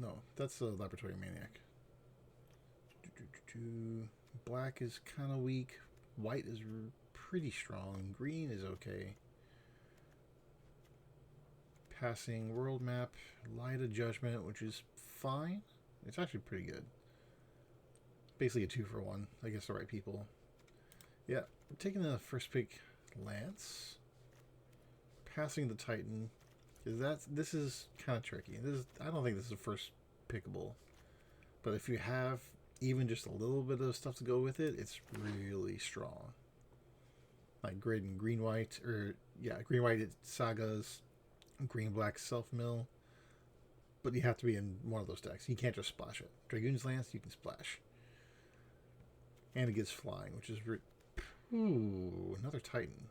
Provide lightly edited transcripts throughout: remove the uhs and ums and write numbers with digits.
No, that's the Laboratory Maniac. Black is kind of weak. White is pretty strong. Green is okay. Passing world map. Light of Judgment, which is fine. It's actually pretty good. Basically a 2-for-1 against the right people. Yeah, I'm taking the first pick, Lance. Passing the Titan. This is kind of tricky. I don't think this is the first pickable. But if you have even just a little bit of stuff to go with it, it's really strong. Like green white, or yeah, green white sagas, green black self mill. But you have to be in one of those decks. You can't just splash it. Dragoon's Lance, you can splash. And it gets flying, which is ooh, another Titan.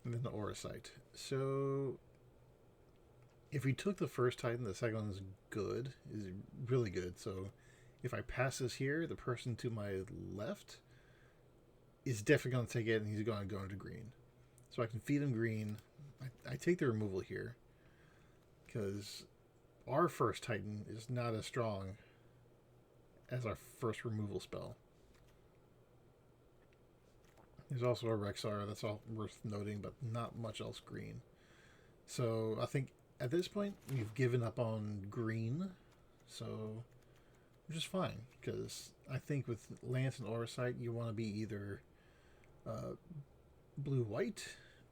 And then the Aura Sight. So if we took the first Titan, the second one is good, is really good. So if I pass this here, the person to my left is definitely going to take it, and he's going to go into green. So I can feed him green. I take the removal here because our first Titan is not as strong as our first removal spell. There's also a Rexar, that's all worth noting, but not much else green. So I think at this point we've given up on green, so which is fine, because I think with Lance and Aura Sight you want to be either blue-white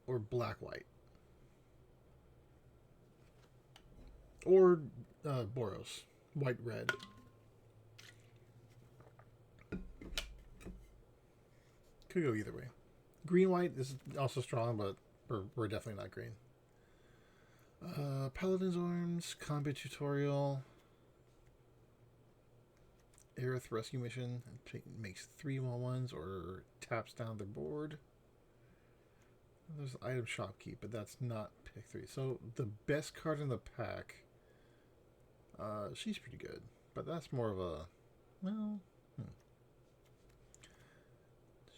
or black-white. Or Boros, white-red. Could go either way. Green-white is also strong, but we're definitely not green. Paladin's Arms, Combat Tutorial, Aerith Rescue Mission, makes 3/1s or taps down their board. There's item shopkeep, but that's not pick 3. So the best card in the pack, she's pretty good, but that's more of a, well,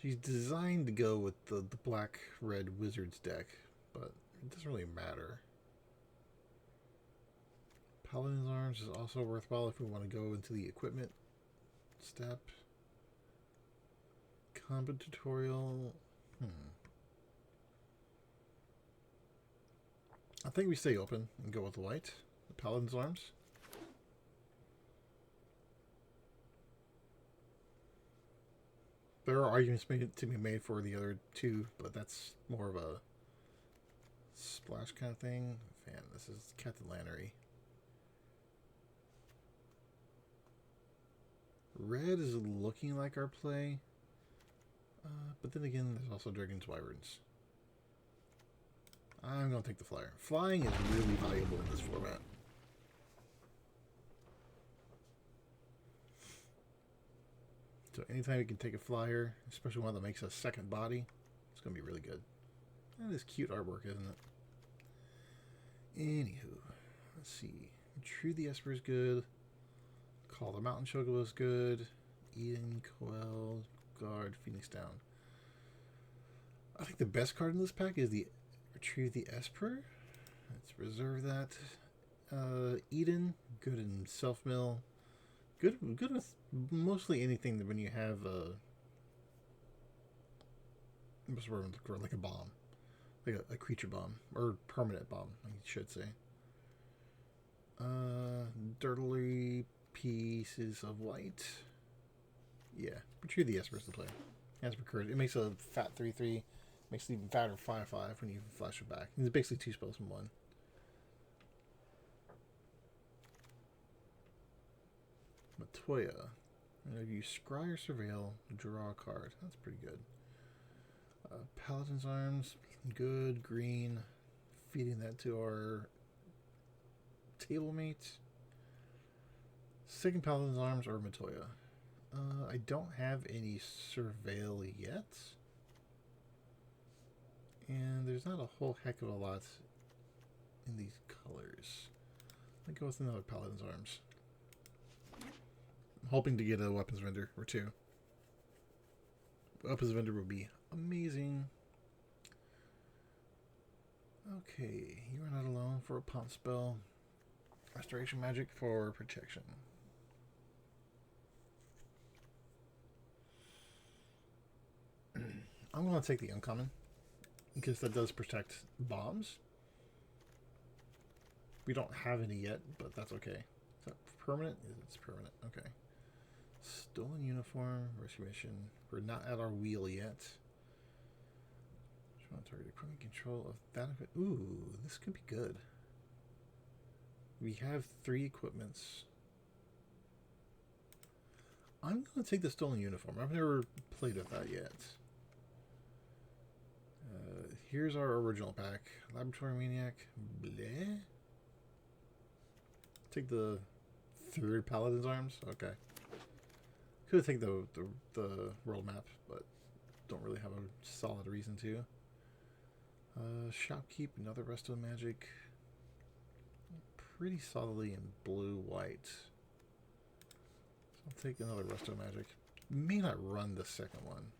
she's designed to go with the black-red Wizards deck, but it doesn't really matter. Paladin's Arms is also worthwhile if we want to go into the equipment step. Combat Tutorial. I think we stay open and go with the white. The Paladin's Arms. There are arguments to be made for the other two, but that's more of a splash kind of thing. Man, this is Captain Lannery. Red is looking like our play, but then again, there's also Dragon's Wyverns. I'm going to take the flyer. Flying is really valuable in this format. So anytime you can take a flyer, especially one that makes a second body, it's going to be really good. That is cute artwork, isn't it? Anywho, let's see. True the Esper is good. Call the Mountain Chocobo is good. Eden, Coel, Guard, Phoenix Down. I think the best card in this pack is the Retrieve the Esper. Let's reserve that. Eden, good in self-mill. Good with mostly anything that when you have like a bomb. Like a creature bomb. Or permanent bomb, I should say. Dirtly pieces of white. Yeah, Retrieve the Esper is the play. Esper Courage. It makes a fat 3/3. Makes it even fatter 5/5 when you flash it back. It's basically 2 spells in 1. Matoya. And if you scry or surveil, draw a card. That's pretty good. Paladin's Arms, good, green. Feeding that to our table mate. Second Paladin's Arms or Matoya. I don't have any surveil yet. And there's not a whole heck of a lot in these colors. I'll go with another Paladin's Arms. I'm hoping to get a weapons vendor or 2. Weapons vendor would be amazing. Okay, you are not alone for a pump spell. Restoration magic for protection. I'm going to take the uncommon because that does protect bombs. We don't have any yet, but that's okay. Is that permanent? It's permanent. Okay. Stolen uniform, rescue mission. We're not at our wheel yet. Target equipment control of that. Ooh, this could be good. We have 3 equipments. I'm going to take the stolen uniform. I've never played with that yet. Here's our original pack. Laboratory Maniac. Bleh. Take the 3rd Paladin's Arms. Okay. Could take the world map, but don't really have a solid reason to. Shopkeep, another Resto Magic. Pretty solidly in blue-white. So I'll take another Resto Magic. May not run the second one,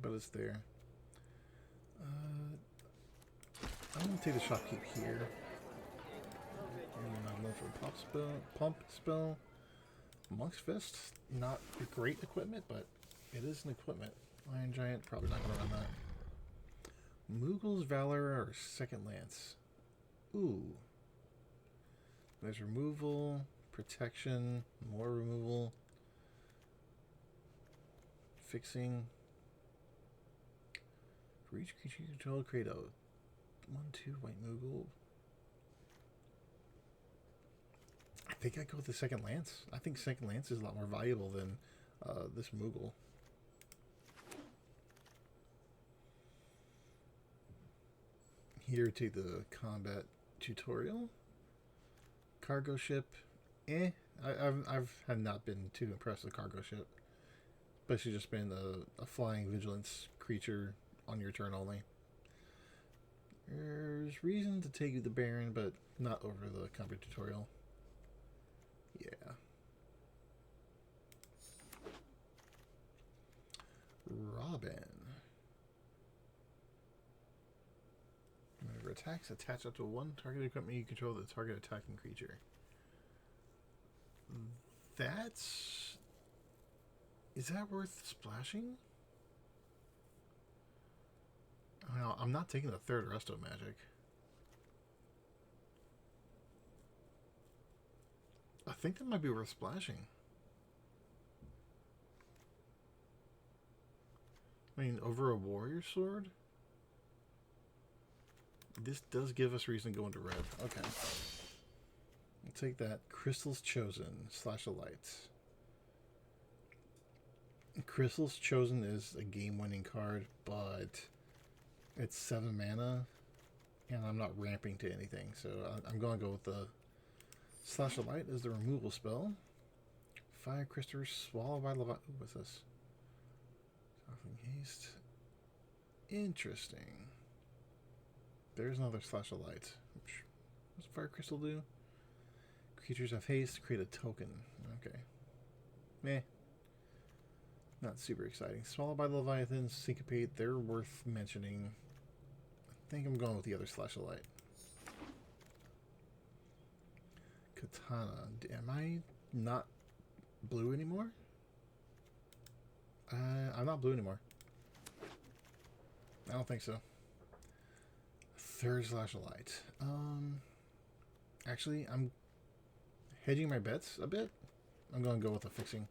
but it's there. I'm going to take the Shopkeep here. And I'm going for Pump Spell. Monk's Fist, not great equipment, but it is an equipment. Iron Giant, probably not going to run that. Moogle's Valor or Second Lance. Ooh. There's removal, protection, more removal, fixing. For each creature you control, create a 1/2 white Moogle. I think I go with the Second Lance. I think Second Lance is a lot more valuable than this Moogle. Here, take the combat tutorial. Cargo ship. I've not been too impressed with cargo ship. Basically just been a flying vigilance creature on your turn only. There's reason to take the Baron, but not over the combat tutorial. Yeah. Robin. Whenever attacks, attach up to 1 target equipment you control the target attacking creature. That's... Is that worth splashing? Well, I'm not taking the 3rd Resto Magic. I think that might be worth splashing. I mean, over a Warrior Sword? This does give us reason to go into red. Okay. I'll take that. Crystal's Chosen. Slash a light. Crystal's Chosen is a game-winning card, but it's 7 mana, and I'm not ramping to anything, so I'm going to go with the Slash a Light as the removal spell. Fire Crystal, Swallow by Leviathan. What's this? Softening Haste. Interesting. There's another Slash a Light. What's Fire Crystal do? Creatures have haste, create a token. Okay. Meh. Not super exciting. Swallowed by the Leviathan, Syncopate, they're worth mentioning. I think I'm going with the other Slash a Light. Katana. Am I not blue anymore? I'm not blue anymore. I don't think so. 3rd Slash a Light. Actually, I'm hedging my bets a bit. I'm going to go with a fixing.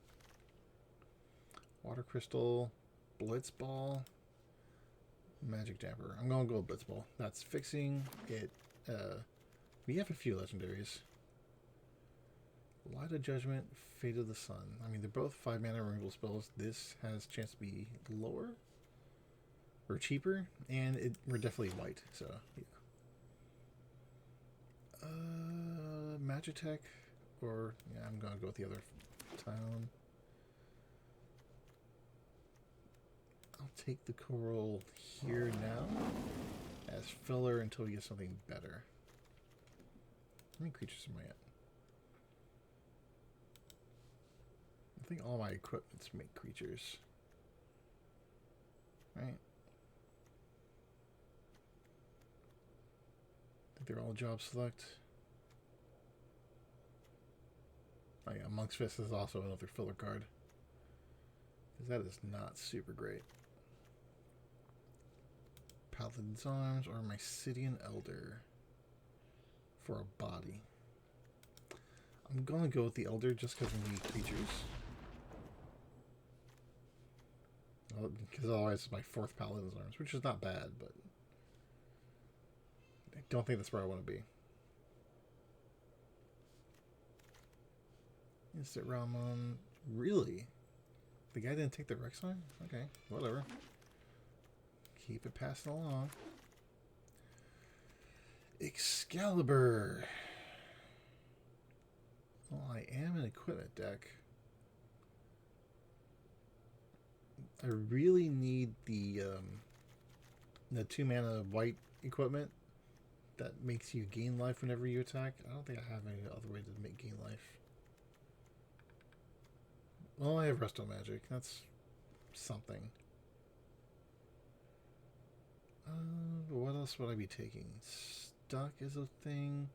Water Crystal, Blitzball, Magic Damper. I'm going to go with Blitzball. That's fixing it. We have a few legendaries. Light of Judgment, Fate of the Sun. I mean, they're both 5 mana removal spells. This has a chance to be lower or cheaper, and we're definitely white, so yeah. Magitech, or yeah, I'm gonna go with the other town. I'll take the coral here now as filler until we get something better. How many creatures am I at? I think all my equipments make creatures. Right? I think they're all job select. Oh yeah, Monk's Fist is also another filler card. Because that is not super great. Paladin's Arms or Mysidian Elder for a body. I'm going to go with the Elder just because we need creatures. Because otherwise it's my 4th Paladin's Arms, which is not bad, but I don't think that's where I want to be. Instant Ramon. Really? The guy didn't take the Rex sign? Okay, whatever. Keep it passing along. Excalibur. Well, I am an equipment deck. I really need the 2 mana white equipment that makes you gain life whenever you attack. I don't think I have any other way to make gain life. Well, I have Resto Magic. That's something. What else would I be taking? Stuck is a thing.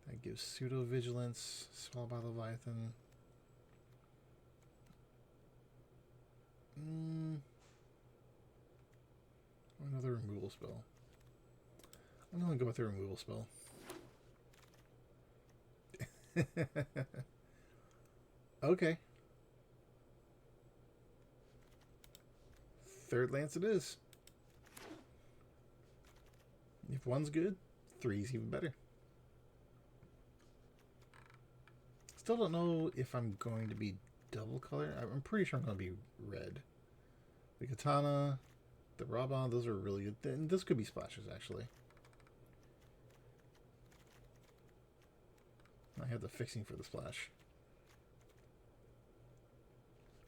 That gives pseudo vigilance. Swallow by Leviathan. Another removal spell. I'm gonna go with the removal spell. Okay. 3rd Lance it is. If 1's good, 3's even better. Still don't know if I'm going to be double color. I'm pretty sure I'm going to be red. The Katana, the Raban, those are really good. And this could be splashes, actually. I have the fixing for the splash.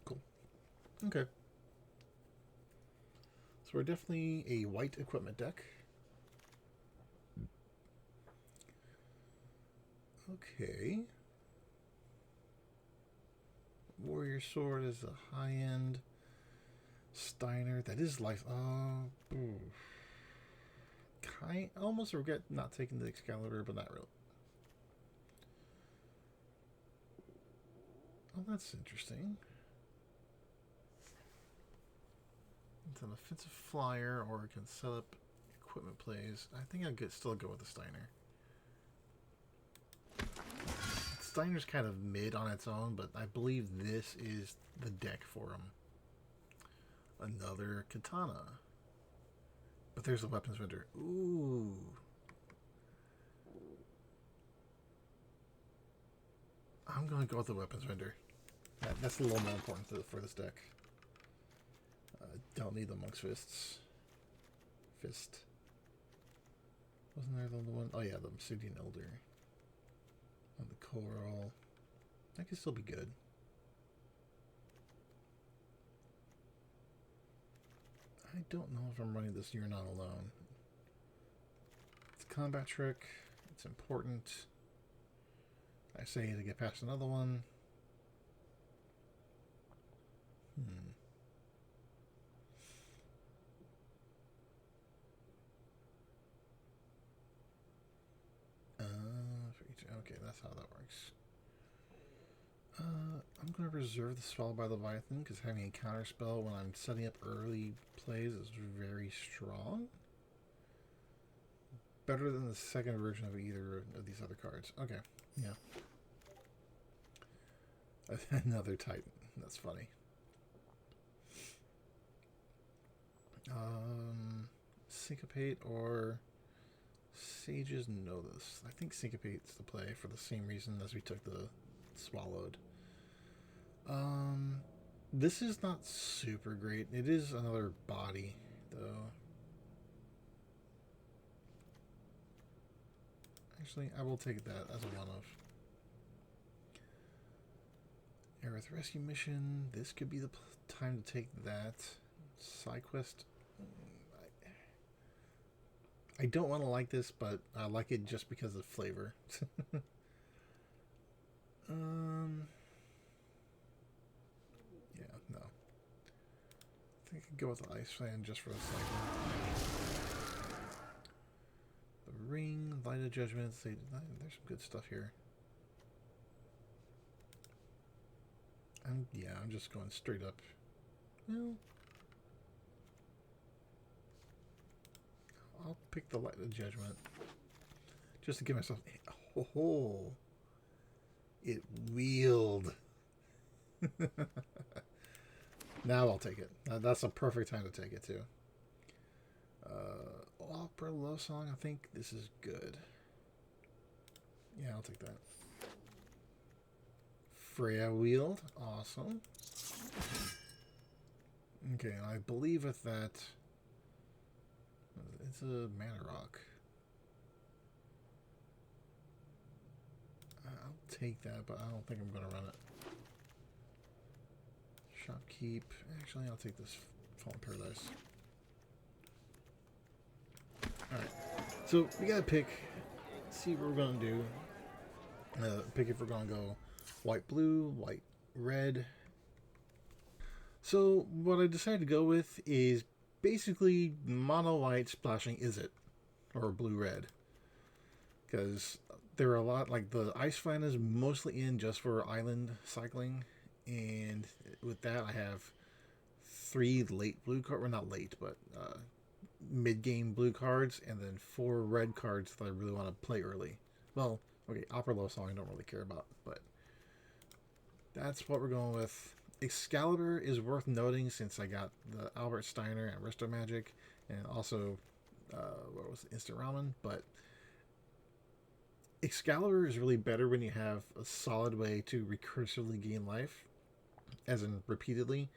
Cool. Okay. So we're definitely a white equipment deck. Okay. Warrior Sword is a high end. Steiner, that is life. I almost regret not taking the Excalibur, but not really. Oh, that's interesting. It's an offensive flyer, or it can set up equipment plays. I think I'd still go with the Steiner. Steiner's kind of mid on its own, but I believe this is the deck for him. Another Katana. But there's a weapons vendor. Ooh. I'm going to go with the weapons vendor. That's a little more important for this deck. Don't need the Monk's Fists. Fist. Wasn't there the one? Oh yeah, the Mysidian Elder. And the Coral. That could still be good. I don't know if I'm running this You're Not Alone. It's a combat trick. It's important. I say to get past another one. Okay, that's how that works. I'm going to reserve the Swallow by Leviathan because having a counter spell when I'm setting up early plays is very strong. Better than the second version of either of these other cards. Okay, yeah. Another Titan. That's funny. Syncopate or Sages know this. I think Syncopate's the play for the same reason as we took the Swallowed. This is not super great. It is another body, though. Actually, I will take that as a one-of. Aerith Rescue Mission. This could be the time to take that. Side quest. I don't want to like this, but I like it just because of flavor. Yeah, no. I think I could go with the Ice Fan just for a second. The Ring, Light of Judgment. There's some good stuff here. I'm just going straight up. Well, I'll pick the Light of Judgment just to give myself. Oh, it wheeled. Now I'll take it. That's a perfect time to take it too. Opera love song. I think this is good. Yeah, I'll take that. Freya wheeled. Awesome. Okay, I believe with that, it's a mana rock. I'll take that, but I don't think I'm going to run it. Shopkeep. Actually, I'll take this Fallen Paradise. Alright, so we gotta pick, see what we're gonna do. Pick if we're gonna go white, blue, white, red. So what I decided to go with is basically mono white splashing Izzet, or blue red. Because there are a lot, like the Ice Fan is mostly in just for island cycling. And with that I have 3 late blue cards, well not late, but mid-game blue cards, and then 4 red cards that I really want to play early. Well, okay, Opera Love Song I don't really care about, but that's what we're going with. Excalibur is worth noting since I got the Albert Steiner and Resto Magic, and also, what was it, Instant Ramen, but Excalibur is really better when you have a solid way to recursively gain life, as in repeatedly,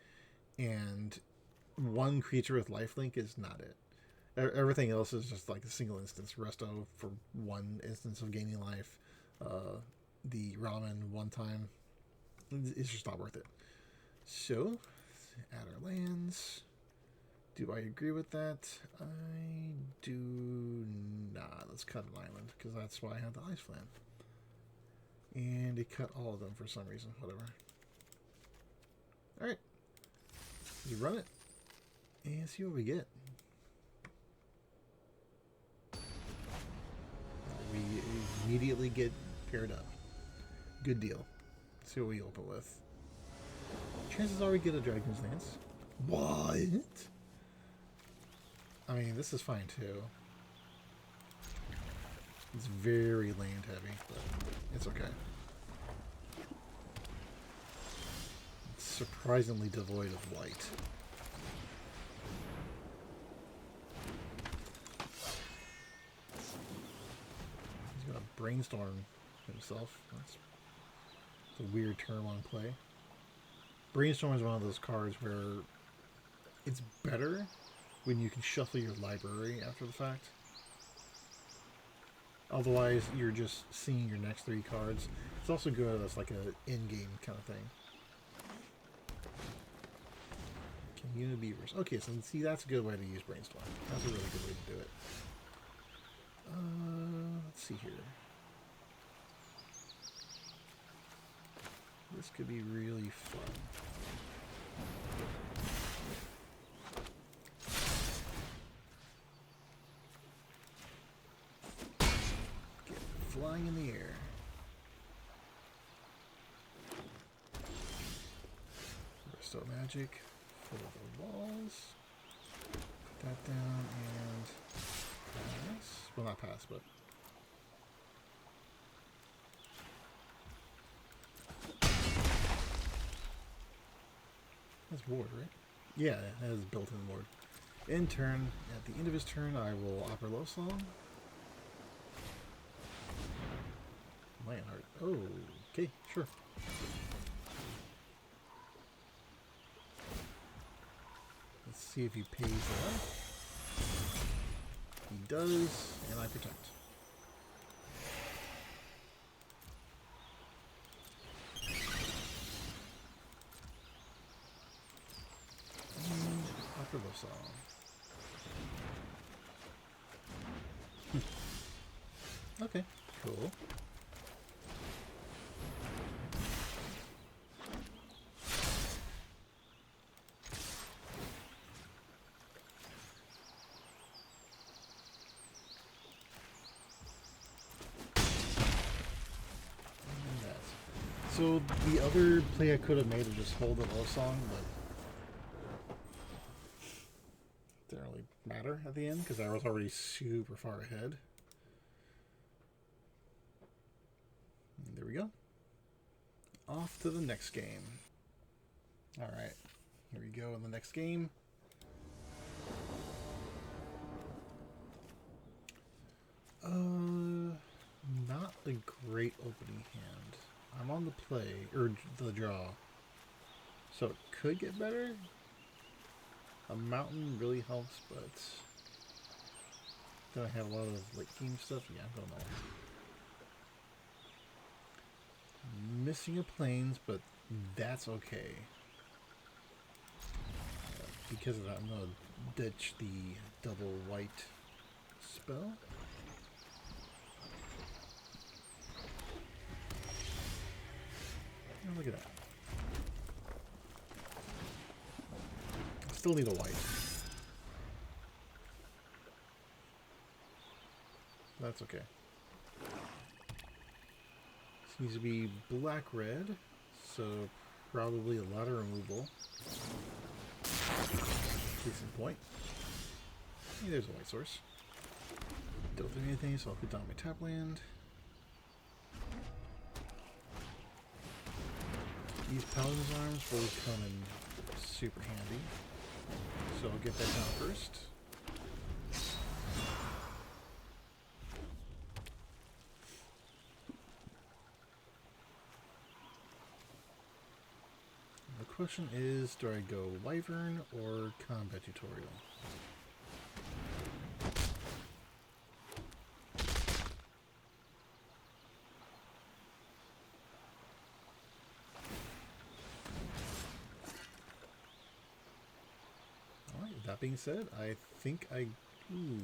and one creature with lifelink is not it. Everything else is just like a single instance. Resto for 1 instance of gaining life. The ramen 1 time. It's just not worth it. So, add our lands. Do I agree with that? I do not. Let's cut an island, because that's why I have the Ice Flan. And it cut all of them for some reason. Whatever. Alright. Let's run it. And see what we get. We immediately get paired up. Good deal. Let's see what we open with. Chances are we get a Dragon's Dance. What? I mean, this is fine too. It's very land heavy, but it's okay. It's surprisingly devoid of white. He's gonna brainstorm himself. That's a weird term on play. Brainstorm is one of those cards where it's better when you can shuffle your library after the fact. Otherwise, you're just seeing your next 3 cards. It's also good as like a in-game kind of thing. Community Beavers. Okay, so see, that's a good way to use Brainstorm. That's a really good way to do it. Let's see here. This could be really fun. Get flying in the air. Resto Magic for the walls. Put that down and pass. Well, not pass, but that's ward, right? Yeah, it has built-in ward. In turn, at the end of his turn, I will Opera Love Song. Lionheart. Oh, okay, sure. Let's see if he pays the life. He does, and I protect. Opera Love Song. Okay, cool. So the other play I could have made is just hold the low song, but didn't really matter at the end because I was already super far ahead. And there we go. Off to the next game. Alright, here we go in the next game. Not a great opening hand. I'm on the play, or the draw, so it could get better. A mountain really helps, but then I have a lot of late game stuff. Yeah, I don't know. Missing a plains, but that's okay. Because of that, I'm gonna ditch the double white spell. Oh, look at that. Still need a white. That's okay. This needs to be black-red, so probably a lot of removal. Case in point. Hey, there's a white source. Don't do anything, so I'll put down my tap land. These Paladin's Arms will come in super handy. So I'll get that down first. The question is, do I go Wyvern or Combat Tutorial? That being said, I think I... Ooh.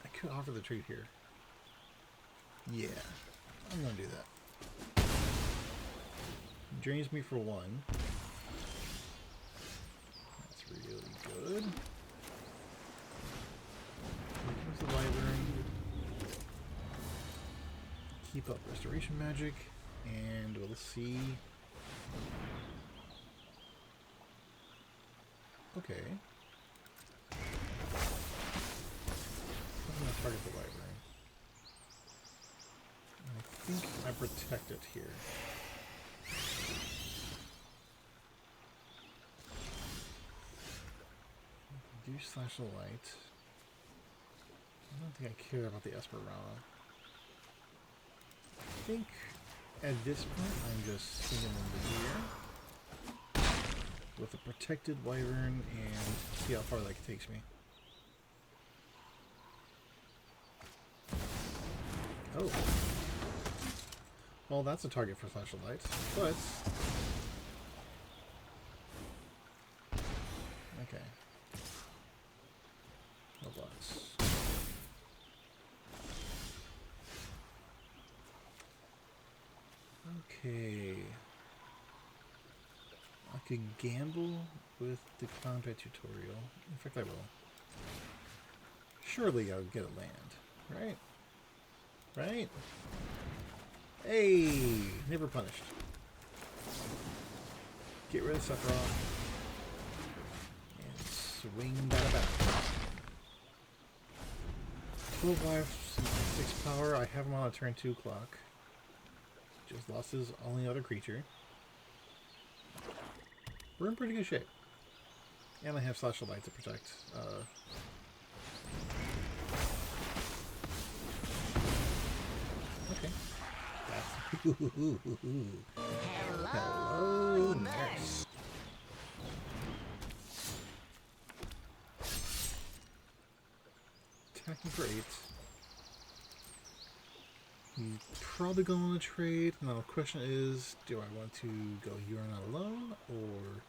I could offer the trade here. Yeah, I'm gonna do that. Drains me for 1. That's really good. Here comes the Wyvern. Keep up Restoration Magic, and we'll see... Okay. I'm going to target the Wyvern. I think I protect it here. Do slash the light. I don't think I care about the Esperana. I think at this point I'm just swinging into here with a protected Wyvern and see how far that takes me. Oh. Well, that's a target for flashlight, but... Okay. Robots. Okay. I could gamble with the combat tutorial. In fact, I will. Surely I'll get a land, right? Right? Hey! Never punished. Get rid of Sephiroth. And swing that about. 12 life, 6 power. I have him on a turn 2 clock. Just lost his only other creature. We're in pretty good shape. And I have Slash of Light to protect. Okay. Hello, nurse. Attacking for 8. He's probably going to trade. Now the question is, do I want to go Urine alone or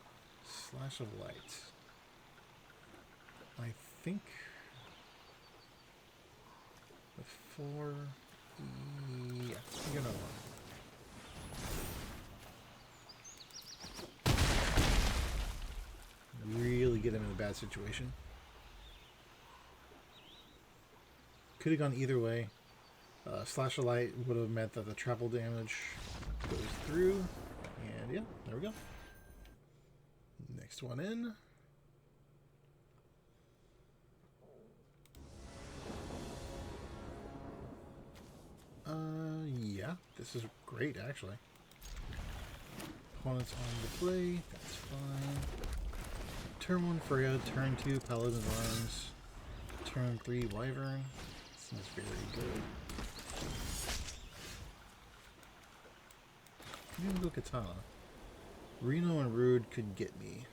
Slash of Light? I think with 4, yeah, I think another one. Really get him in a bad situation. Could have gone either way. Slash of Light would have meant that the travel damage goes through. And yeah, there we go. Next one in. Yeah, this is great actually. Opponents on the play, that's fine. Turn 1 Freya, turn 2 Paladin's Arms, turn 3 Wyvern. Seems very good. I'm gonna go Katana. Reno and Rude could get me,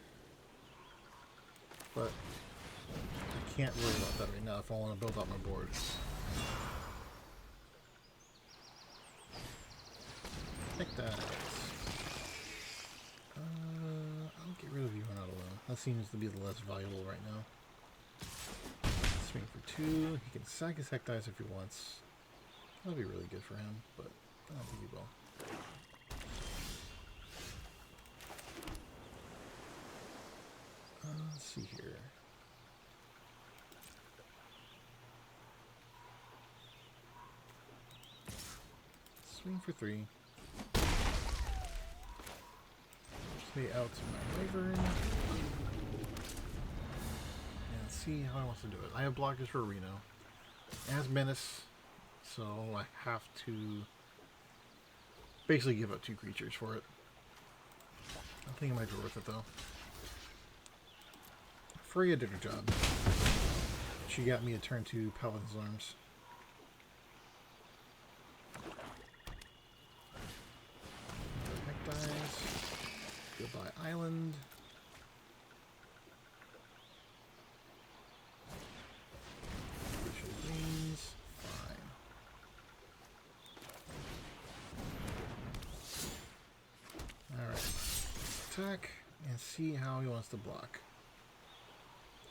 but I can't worry about that right now if I want to build up my board. Like that. I'll get rid of you and out alone. That seems to be the less valuable right now. Swing for 2. He can sack his Heck Dice if he wants. That'll be really good for him, but I don't think he will. Let's see here. Swing for 3. Play out to my Wyvern. And see how I want to do it. I have blockers for Reno. As Menace, so I have to basically give up 2 creatures for it. I think it might be worth it though. Freya did her job. She got me a turn 2 Paladin's Arms. Heck Dice. Goodbye Island. Visual Greens. Fine. Alright. Attack and see how he wants to block.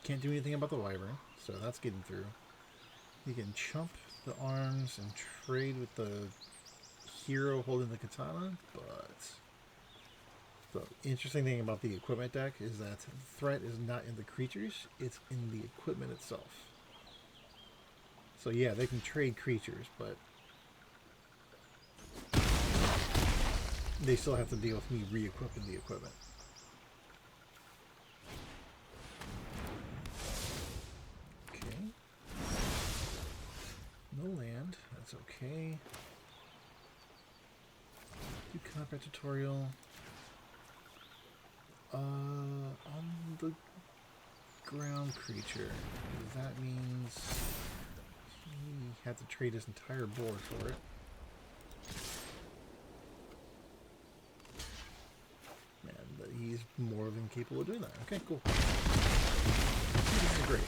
Can't do anything about the Wyvern, so that's getting through. You can chump the arms and trade with the hero holding the katana, but the interesting thing about the equipment deck is that the threat is not in the creatures, it's in the equipment itself. So yeah, they can trade creatures, but they still have to deal with me re-equipping the equipment. No land, that's okay. Do combat tutorial. On the ground creature, that means he had to trade his entire board for it. And he's more than capable of doing that. Okay, cool. This is great.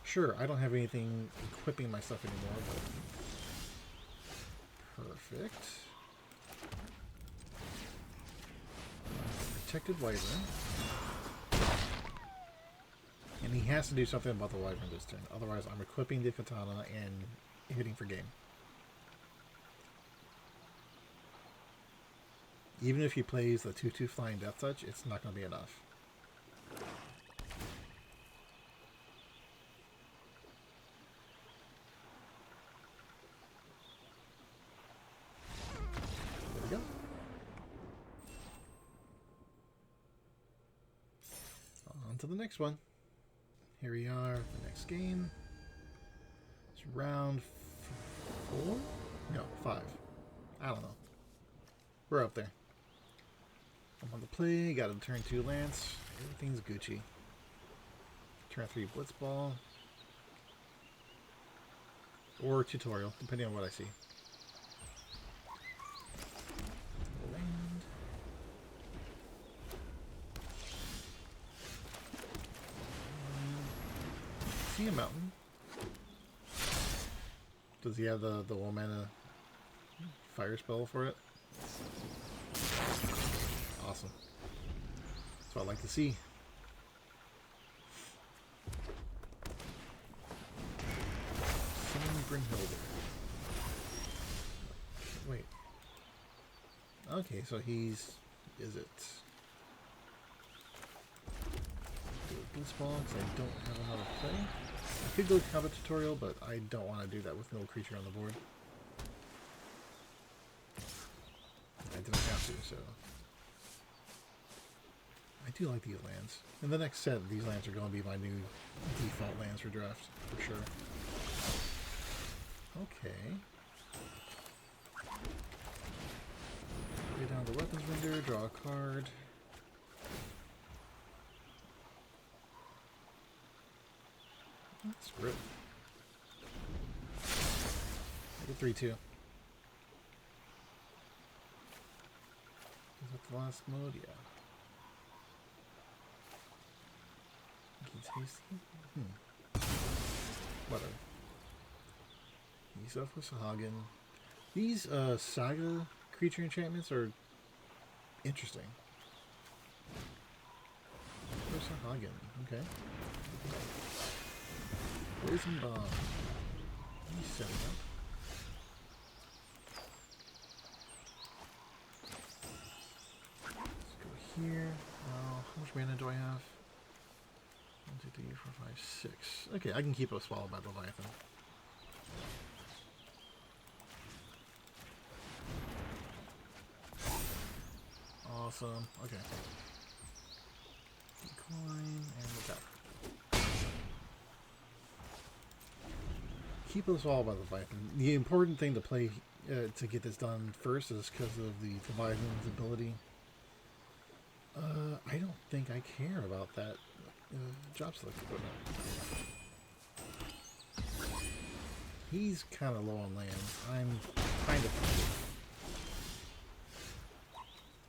Sure, I don't have anything equipping my stuff anymore, but perfect. Protected Wyvern. And he has to do something about the Wyvern this turn, otherwise I'm equipping the katana and hitting for game. Even if he plays the 2/2 Flying Death Touch, it's not going to be enough. To the next one. Here we are, the next game. It's round 4? No, 5. I don't know. We're up there. I'm on the play, got a turn 2 Lance. Everything's Gucci. Turn 3 Blitzball. Or tutorial, depending on what I see. See a mountain. Does he have the 1 mana fire spell for it? Awesome. That's what I like to see. Brimhilder. Wait. Okay, so he's... Is it... Blitzball, because I don't have another play. I could go combat tutorial, but I don't want to do that with no creature on the board. I didn't have to, so... I do like these lands. In the next set, these lands are going to be my new default lands for draft, for sure. Okay. Lay down the weapons vendor, draw a card. That's rip. Make it 3-2. Is that the last mode? Yeah. Tasty? Whatever. He's up with Sahagin. These Saga creature enchantments are interesting. Where's Sahagin? Okay. Poison Bomb. He's setting up. Let's go here. How much mana do I have? 1, 2, 3, 4, 5, 6. Okay, I can keep a swallow by Leviathan. Awesome. Okay. Coin and attack. Keep a swallow by Leviathan. The important thing to play to get this done first is because of the Leviathan's ability. I don't think I care about that. Job select equipment. He's kind of low on land. I'm kind of...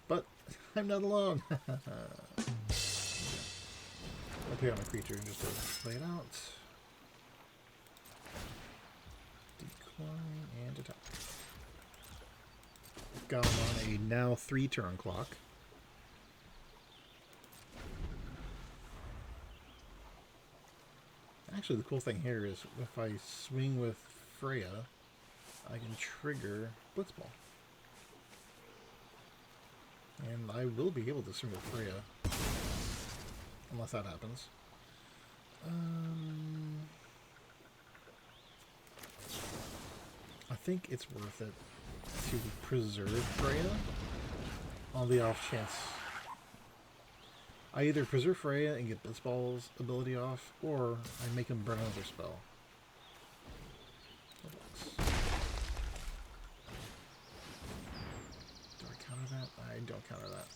But I'm not alone. I'll pay on a creature just to play it out. Decline and attack. Got him on a now 3-turn clock. Actually, the cool thing here is if I swing with Freya, I can trigger Blitzball. And I will be able to swing with Freya. Unless that happens. I think it's worth it to preserve Freya on the off chance. I either preserve Freya and get Blitzball's ability off, or I make him burn another spell. Do I counter that? I don't counter that.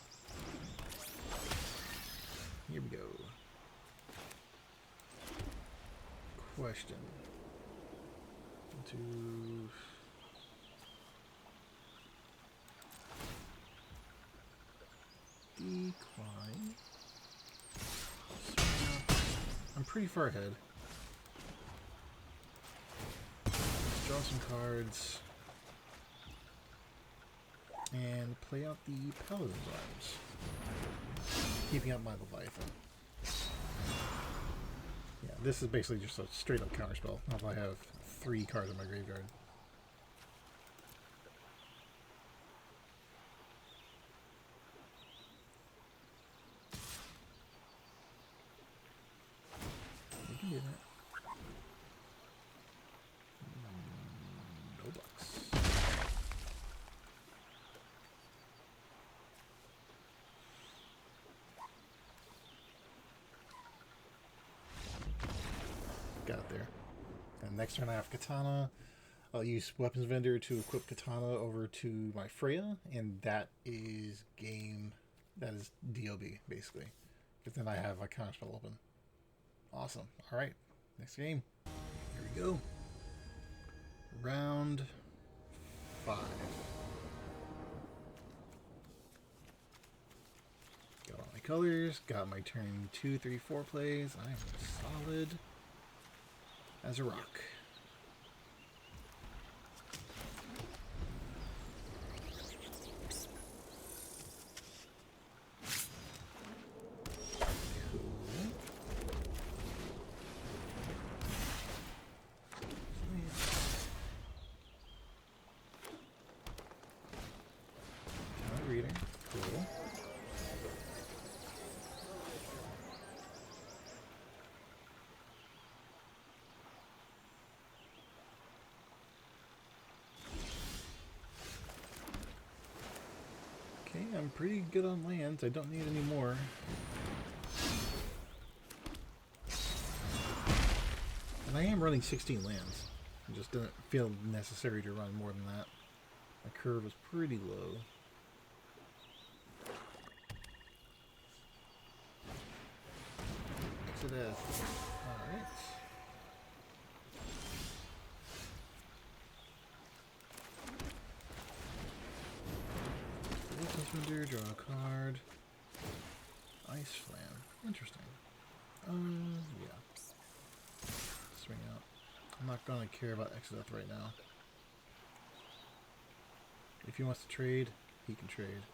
Here we go. Question. Decline. I'm pretty far ahead. Let's draw some cards. And play out the Paladin's Arms. Keeping up my Leviathan. Yeah, this is basically just a straight up counterspell. If I have 3 cards in my graveyard. You can do that. No bucks. Got it there. And next turn I have Katana. I'll use Weapons Vendor to equip Katana over to my Freya, and that is game. That is DOB, basically. Because then I have a counterspell open. Awesome. Alright, next game. Here we go. Round 5. Got all my colors, got my turn 2, 3, 4 plays. I am solid as a rock. Cool. I'm pretty good on lands. I don't need any more. And I am running 16 lands. It just didn't feel necessary to run more than that. My curve was pretty low. Exodus. Alright. Draw a card. Ice Flam. Interesting. Yeah. Swing out. I'm not gonna care about Exodus right now. If he wants to trade, he can trade.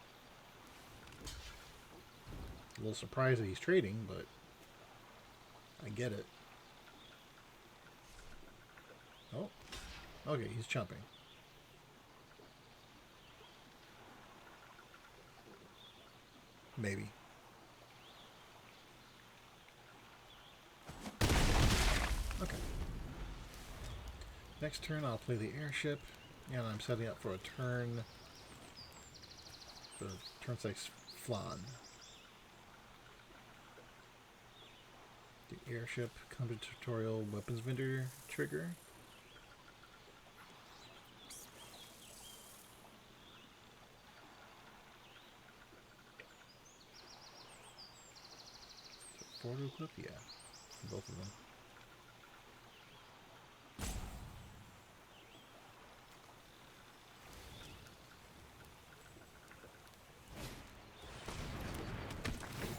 A little surprised that he's trading, but I get it. Oh. Okay, he's chumping. Maybe. Okay. Next turn I'll play the airship, and I'm setting up for a turn. The turn 6 Flan. The airship combinatorial weapons vendor trigger. Photo clip? Yeah. Both of them.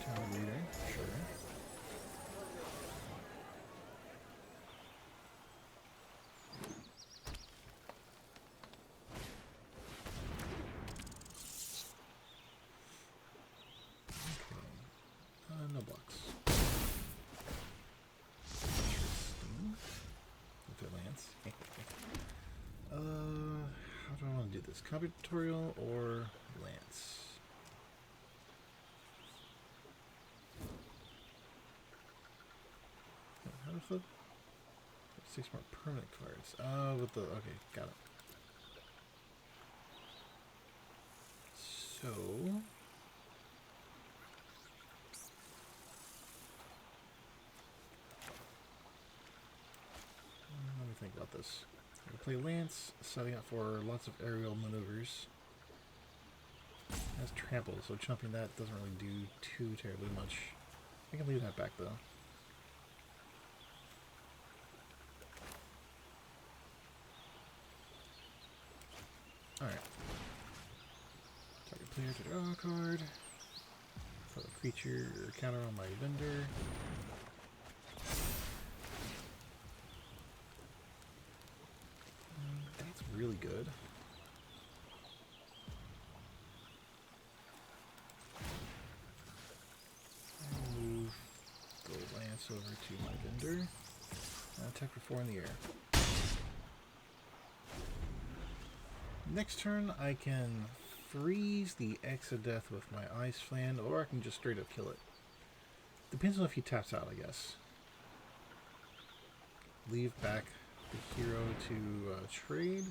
Tower leader, sure. Okay. No blocks. How do I want to do this? Combinatorial or Lance? How do I flip? 6 more permanent cards. Oh, with the... Okay, got it. So... Let me think about this. I'm going to play Lance, setting up for lots of aerial maneuvers. It has trample, so jumping that doesn't really do too terribly much. I can leave that back though. Alright. Target player to draw a card. Put a creature or counter on my vendor. That's really good. I'll move the Lance over to my vendor. Attack for 4 in the air. Next turn, I can freeze the Exodus with my Ice Flan, or I can just straight up kill it. Depends on if he taps out, I guess. Leave back the hero to trade.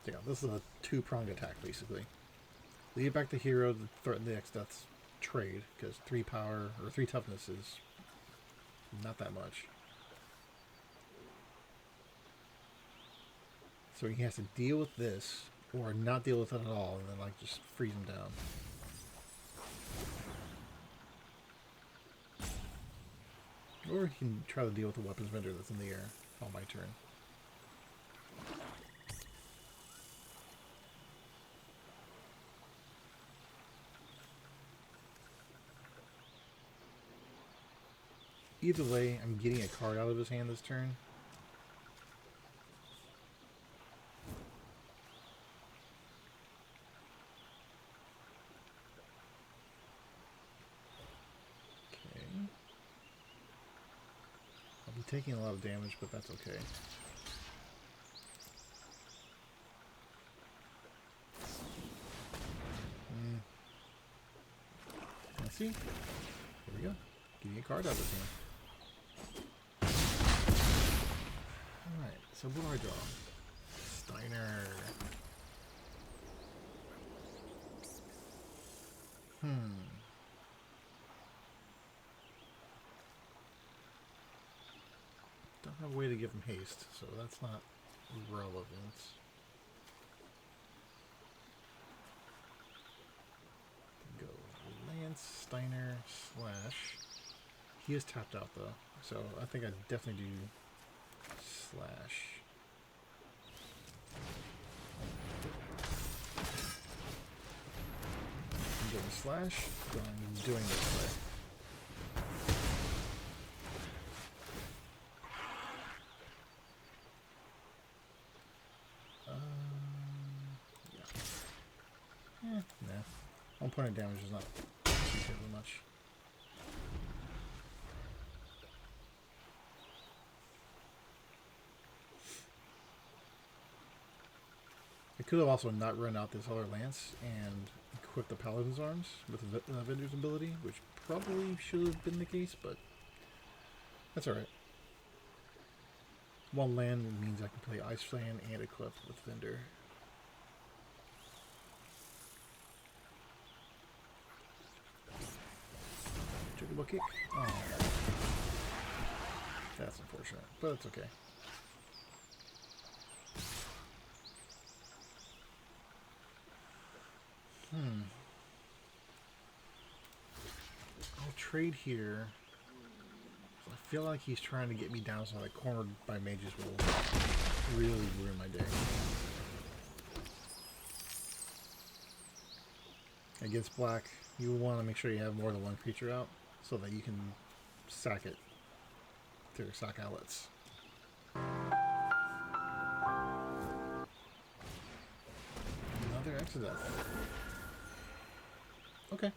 Yeah, this is a 2-pronged attack, basically. Leave back the hero to threaten the Exodus. Trade, because 3 power or 3 toughness is not that much. So he has to deal with this or not deal with it at all and then like just freeze him down. Or he can try to deal with the weapons vendor that's in the air on my turn. Either way, I'm getting a card out of his hand this turn. Okay. I'll be taking a lot of damage, but that's okay. Let's see. Here we go. Getting a card out of his hand. So what do I draw? Steiner. Don't have a way to give him haste, so that's not relevant. Go Lance, Steiner, Slash. He is tapped out though, so I think I definitely do Slash. I'm doing Slash, so I'm doing this way. Nah. 1 point of damage is not too terribly much. I could have also not run out this other lance and equip the Paladin's Arms with Vendor's ability, which probably should have been the case, but that's alright. 1 land means I can play Ice Fan and equip with Vendor. Chocobo kick? Oh. That's unfortunate, but it's okay. I'll trade here. I feel like he's trying to get me down, so I cornered by mages will really ruin my day. Against black, you want to make sure you have more than 1 creature out, so that you can sack it through sack outlets. Another Exodus. Okay.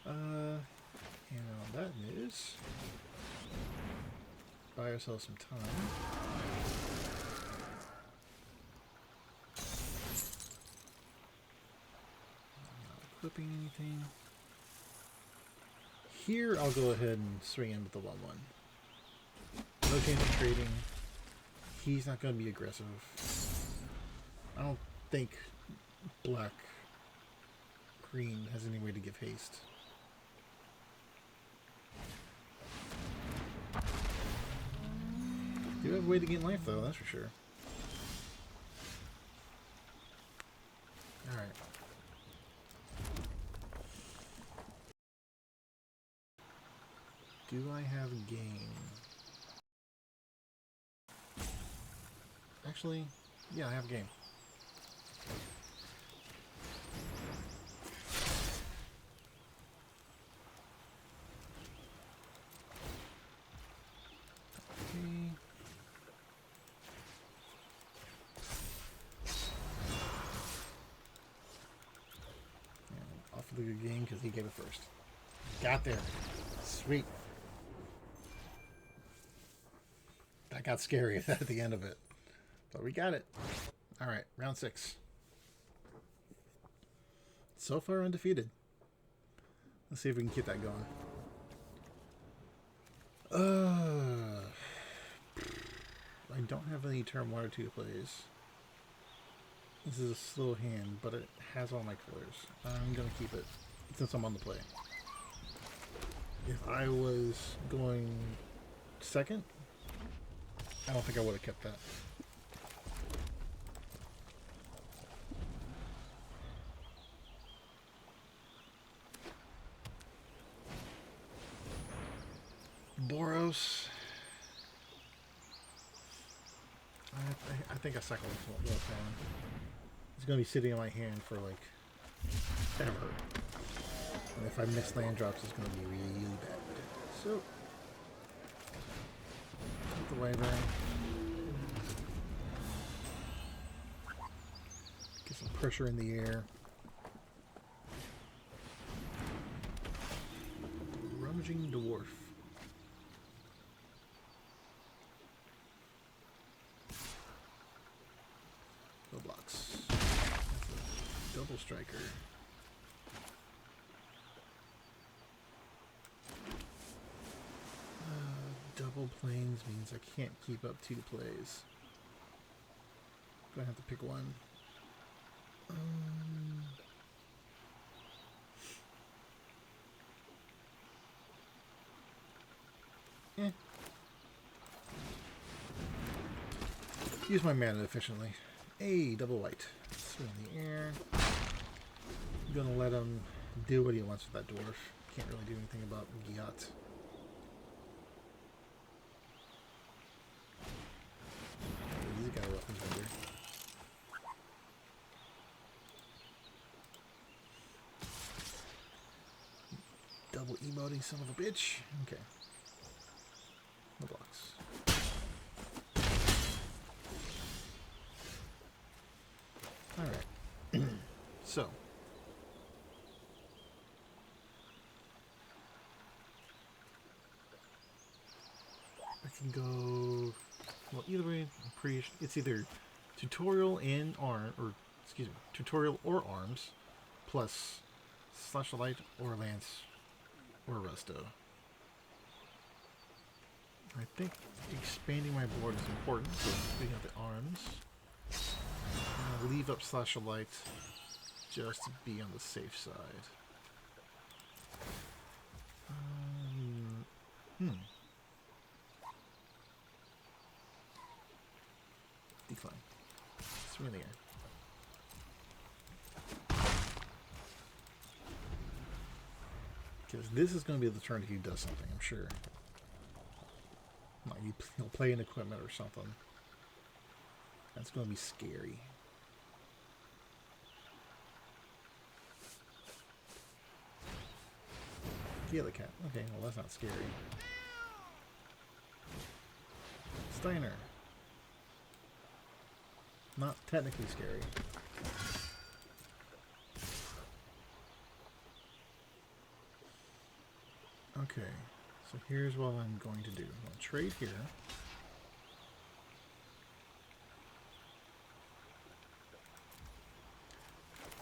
And on that news, buy ourselves some time. I'm not equipping anything. Here, I'll go ahead and swing in with the 1/1. No chance of trading. He's not going to be aggressive. I don't think black-green has any way to give haste. Do have a way to gain life, though, that's for sure. Alright. Do I have game? Actually, yeah, I have game. The good game because he gave it first. Got there. Sweet. That got scary at the end of it. But we got it. Alright, round 6. So far undefeated. Let's see if we can keep that going. I don't have any turn 1 or 2 plays. This is a slow hand, but it has all my colors. I'm going to keep it since I'm on the play. If I was going second, I don't think I would have kept that. Boros. I think I cycle this one. It's going to be sitting in my hand for like ever. And if I miss land drops, it's going to be really bad. So, put the wyvern. Get some pressure in the air. Rummaging dwarf. No blocks. Double striker. Double planes means I can't keep up 2 plays. Gonna have to pick one. Use my mana efficiently. Hey, double white. Swing in the air. I'm gonna let him do what he wants with that dwarf. Can't really do anything about Giat. He's got a weapons vendor. Double emoting son of a bitch. Okay. No blocks. Alright. So. I can go... Well, either way, it's either tutorial and arm, or, excuse me, tutorial or arms, plus slash light or lance or resto. I think expanding my board is important, so picking up the arms. I'm gonna leave up slash light just to be on the safe side. Decline. Swing in the air. Because this is going to be the turn he does something, I'm sure. Like he'll play an equipment or something. That's going to be scary. Kill the cat. Okay, well that's not scary. Steiner. Not technically scary. Okay, so here's what I'm going to do. I'll trade here.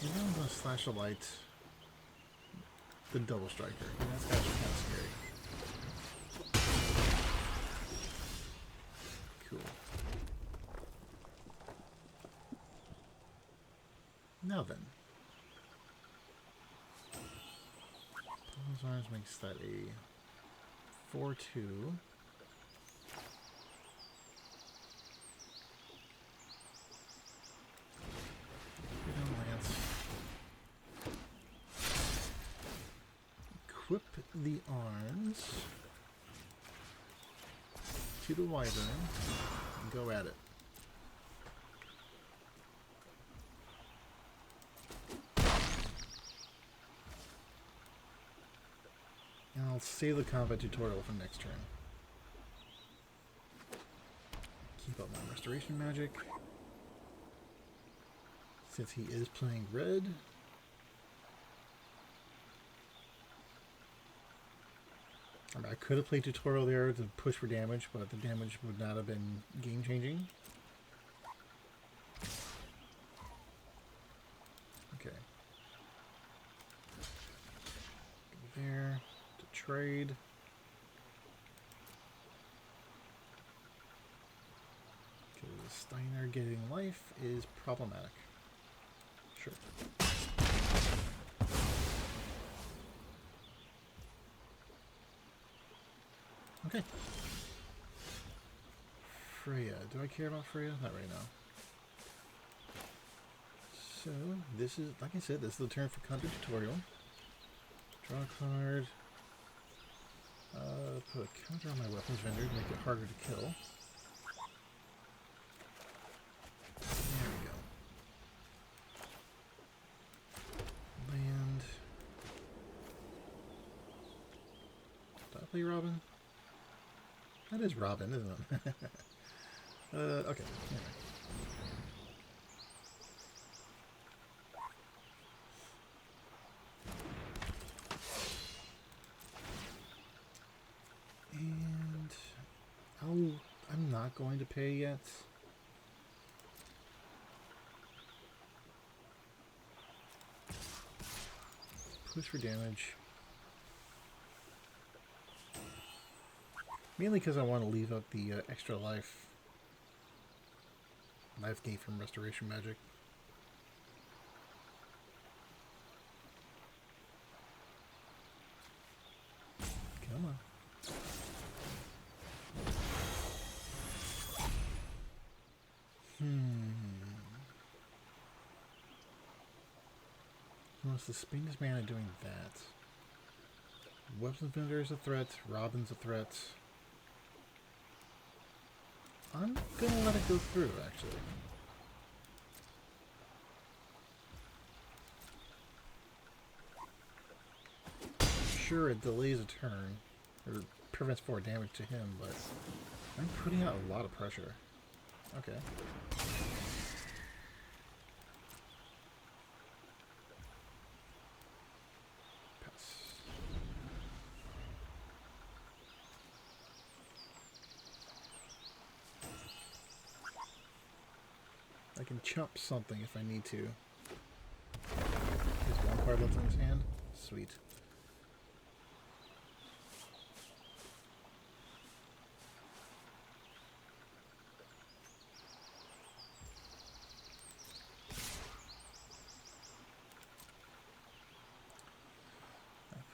And then I'm going to slash a light the double striker. And that's actually kind of scary. Cool. Now then. Those arms makes that a 4-2. Lance. Equip the arms to the wyvern and go at it. And I'll save the combat tutorial for next turn. Keep up my restoration magic. Since he is playing red. I mean, I could have played tutorial there to push for damage, but the damage would not have been game changing. Okay. Go there. Trade. Because Steiner getting life is problematic. Sure. Okay. Freya. Do I care about Freya? Not right now. So, this is, like I said, this is the turn for content tutorial. Draw a card. Put a counter on my weapons vendor to make it harder to kill. There we go. Land. Did I play Robin? That is Robin, isn't it? Okay. Anyway. I'm not going to pay yet. Push for damage. Mainly because I want to leave up the extra life gain from restoration magic. Come on. What's the Spingus Mana doing that? Weapons Vendor is a threat. Robin's a threat. I'm gonna let it go through, actually. Sure, it delays a turn, or prevents 4 damage to him, but I'm putting out a lot of pressure. Okay. Pass. I can chump something if I need to. There's one card left in his hand. Sweet.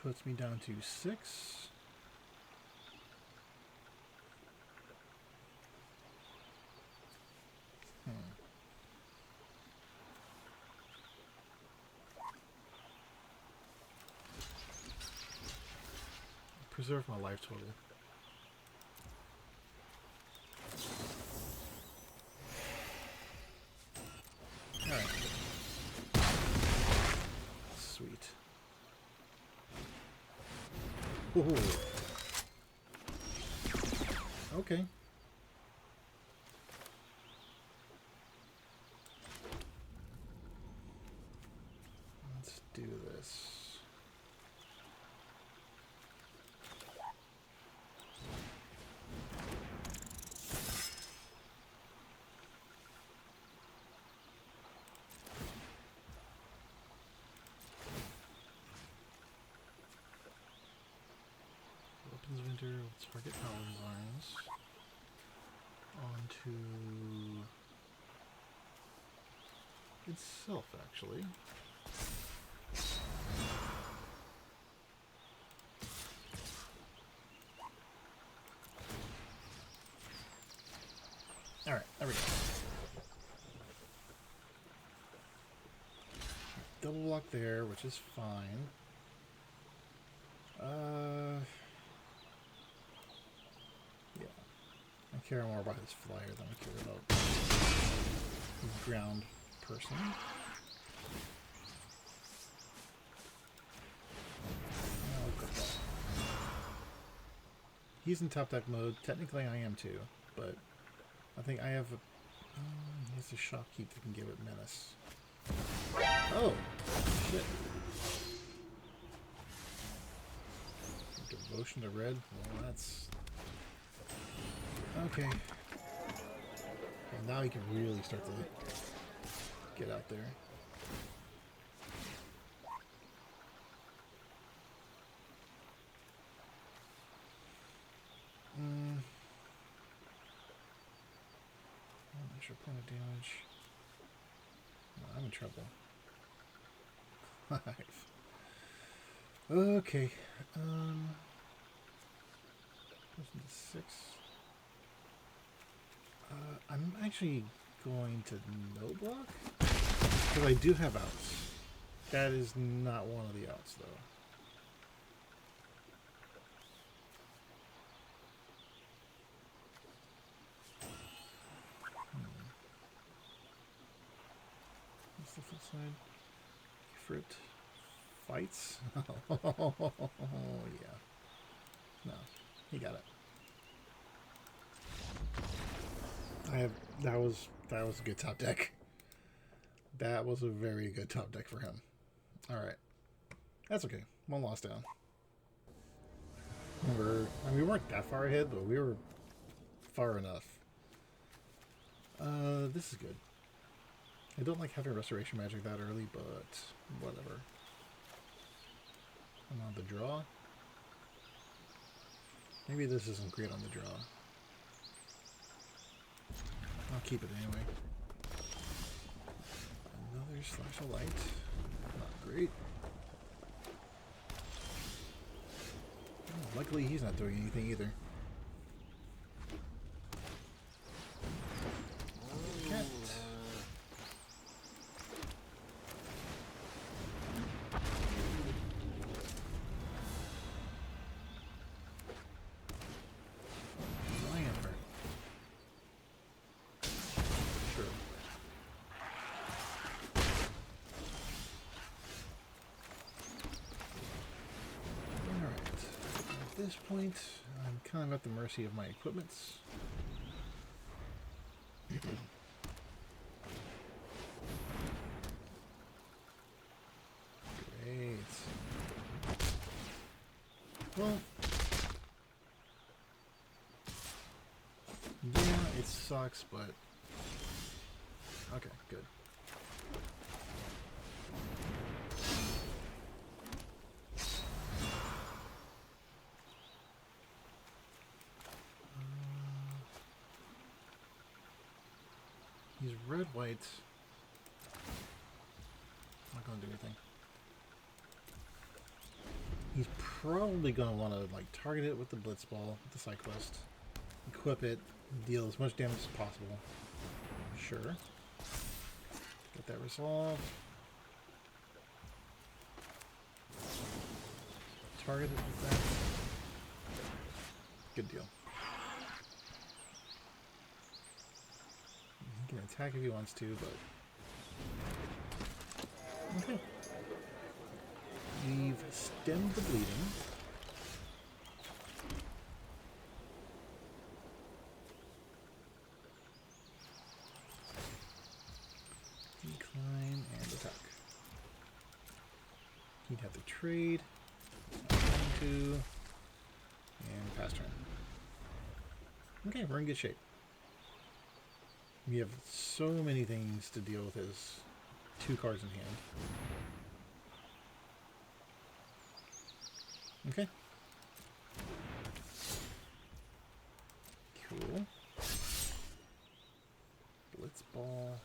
Puts me down to 6. Preserve my life total. Alright. Sweet. Ooh. Okay. Let's do this. Winter, let's target power lines onto itself, actually. Alright, there we go. Double block there, which is fine. Yeah. I care more about his flyer than I care about his ground person. Oh, good luck. He's in top deck mode. Technically I am too, but I think I have a... he has a shopkeep that can give it menace. Oh! Shit. Devotion to red? Well, that's... okay. Well, now you can really start to get out there. Extra point of damage. No, I'm in trouble. 5. Okay. Listen to 6. I'm actually going to no block because I do have outs. That is not one of the outs, though. What's the flip side? Fruit fights. Oh yeah. No, he got it. That was a good top deck. That was a very good top deck for him. All right, that's okay. One loss down. We weren't that far ahead, but we were far enough. This is good. I don't like having restoration magic that early, but whatever. I'm on the draw. Maybe this isn't great on the draw. I'll keep it anyway. Another slash of light. Not great. Oh, luckily he's not doing anything either. Cat. At this point, I'm kind of at the mercy of my equipments. Great. Well, yeah, it sucks, but okay, good. He's red-white. Not gonna do anything. He's probably gonna want to like target it with the blitz ball, with the cyclist, equip it, deal as much damage as possible. Sure. Get that resolved. Target it with that. Good deal. He can attack if he wants to, but okay. We've stemmed the bleeding. Decline and attack. He'd have to trade. Not going to. And pass turn. Okay, we're in good shape. We have so many things to deal with his 2 cards in hand. Okay. Cool. Blitz ball.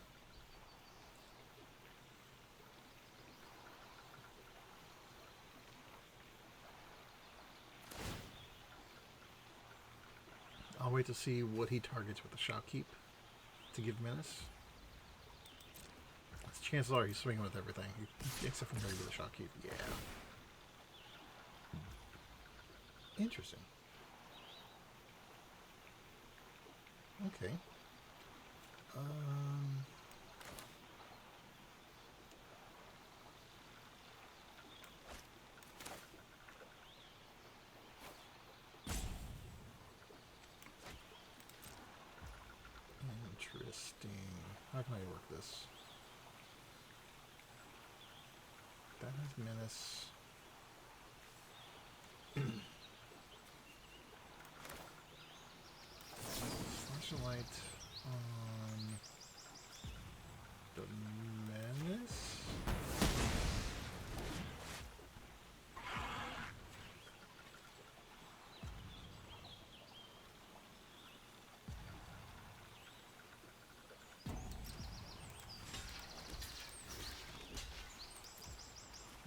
I'll wait to see what he targets with the Shopkeep to give menace. Chances are he's swinging with everything, except for maybe the Shopkeep. Yeah. Interesting. Okay. Interesting. How can I work this? That has menace. Flashlight on the menace.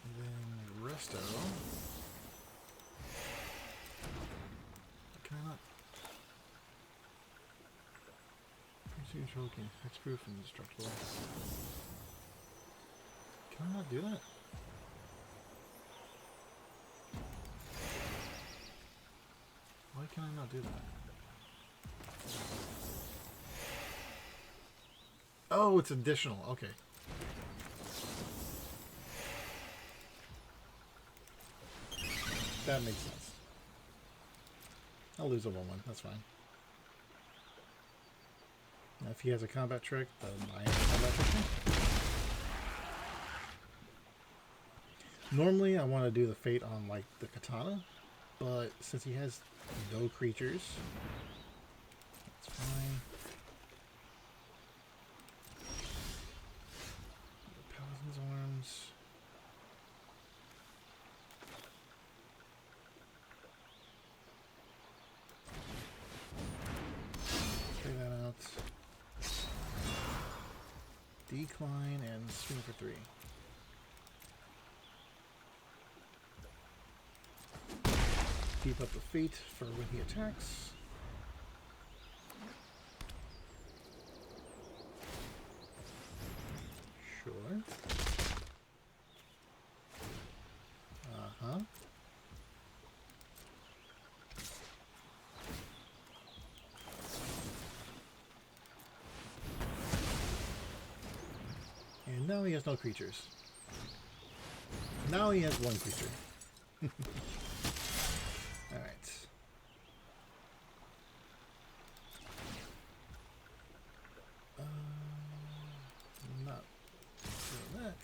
And then Resto. Can I not? Choking, hexproof and indestructible. Can I not do that? Why can I not do that? Oh, it's additional. Okay. That makes sense. I'll lose a 1-1. That's fine. Now, if he has a combat trick, then I have a combat trick. Normally, I want to do the fate on like the katana, but since he has no creatures, that's fine. The Paladin's Arms. decline and swing for 3. Keep up the fate for when he attacks. Sure. Uh-huh. And now he has no creatures. Now he has 1 creature. Alright. Not doing that.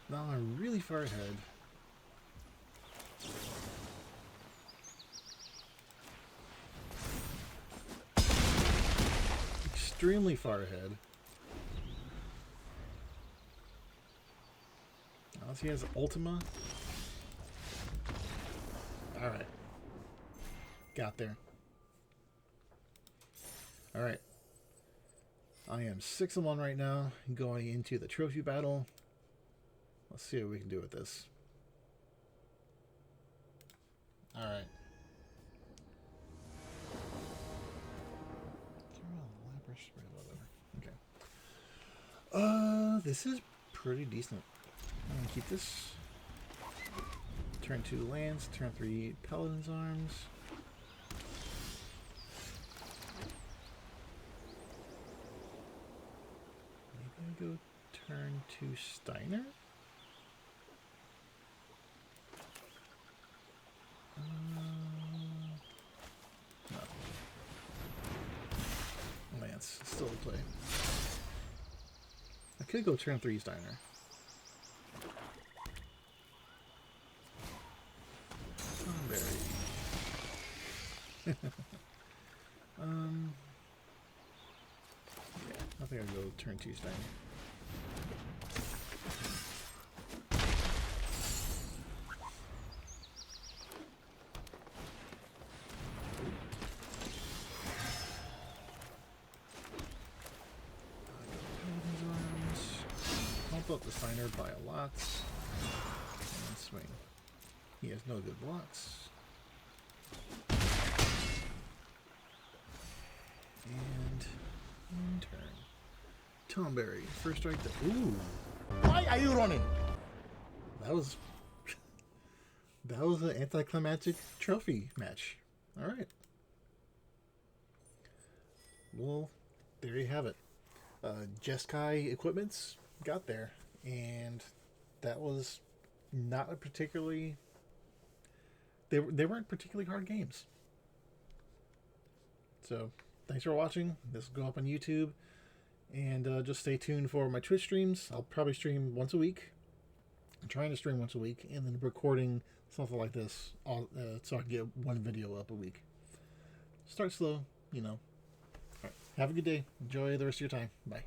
Now I'm really far ahead. Extremely far ahead. Unless he has Ultima. Alright. Got there. Alright. I am 6-1 right now, going into the trophy battle. Let's see what we can do with this. Alright. Okay. This is pretty decent. I'm gonna keep this. Turn 2 lands, turn 3 Paladin's Arms. Maybe I go turn 2 Steiner? No. Lance, still a play. I could go turn 3 Steiner. Yeah, I think I'll go turn 2 Steiner. Pump up the Steiner by a lot. And swing. He has no good blocks. And in turn. Tomberry. First strike. Ooh. Why are you running? That was an anticlimactic trophy match. All right. Well, there you have it. Jeskai Equipments got there, and that was not a particularly. They weren't particularly hard games. So, thanks for watching. This will go up on YouTube. And just stay tuned for my Twitch streams. I'll probably stream once a week. I'm trying to stream once a week. And then recording something like this so I can get 1 video up a week. Start slow, you know. All right. Have a good day. Enjoy the rest of your time. Bye.